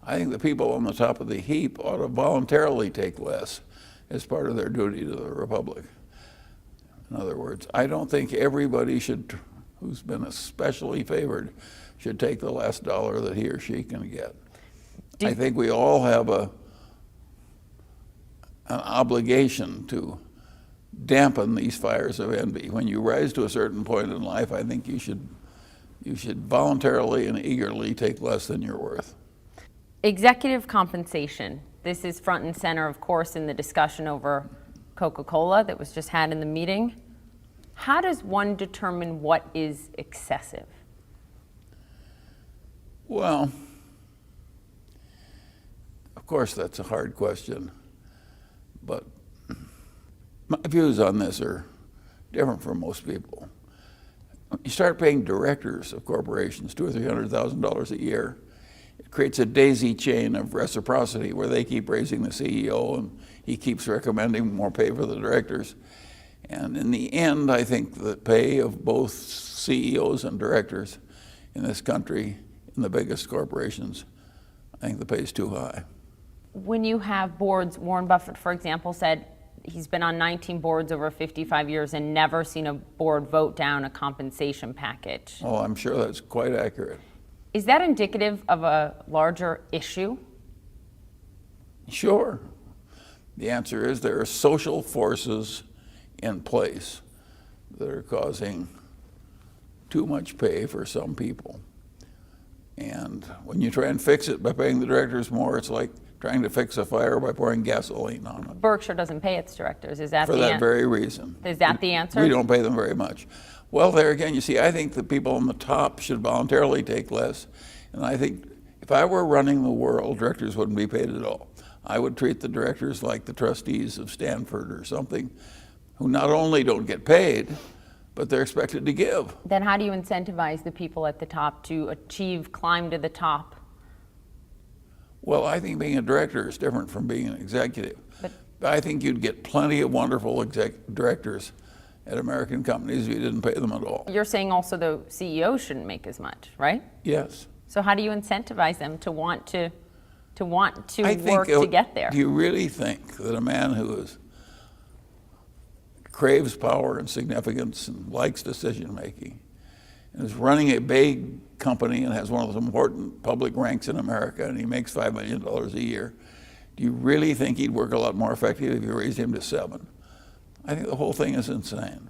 I think the people on the top of the heap ought to voluntarily take less as part of their duty to the republic. In other words, I don't think everybody who's been especially favored should take the last dollar that he or she can get. I think we all have an obligation to dampen these fires of envy. When you rise to a certain point in life, I think you should voluntarily and eagerly take less than you're worth. Executive compensation. This is front and center, of course, in the discussion over Coca-Cola that was just had in the meeting. How does one determine what is excessive? Well, of course, that's a hard question, but my views on this are different from most people. You start paying directors of corporations $200,000 or $300,000 a year, it creates a daisy chain of reciprocity where they keep raising the CEO and he keeps recommending more pay for the directors. And in the end, I think the pay of both CEOs and directors in this country, in the biggest corporations, I think the pay is too high. When you have boards, Warren Buffett, for example, said he's been on 19 boards over 55 years and never seen a board vote down a compensation package. Oh, I'm sure that's quite accurate. Is that indicative of a larger issue? Sure. The answer is there are social forces in place that are causing too much pay for some people. And when you try and fix it by paying the directors more, it's like trying to fix a fire by pouring gasoline on it. Berkshire doesn't pay its directors. Is that for that very reason? Is that the answer? We don't pay them very much. Well, there again, you see, I think the people on the top should voluntarily take less. And I think if I were running the world, directors wouldn't be paid at all. I would treat the directors like the trustees of Stanford or something, who not only don't get paid, but they're expected to give. Then how do you incentivize the people at the top to climb to the top? Well, I think being a director is different from being an executive. But I think you'd get plenty of wonderful directors at American companies if you didn't pay them at all. You're saying also the CEOs shouldn't make as much, right? Yes. So how do you incentivize them to want to work to get there? Do you really think that a man who craves power and significance and likes decision making and is running a big company and has one of the important public ranks in America and he makes $5 million a year, do you really think he'd work a lot more effectively if you raised him to $7 million? I think the whole thing is insane.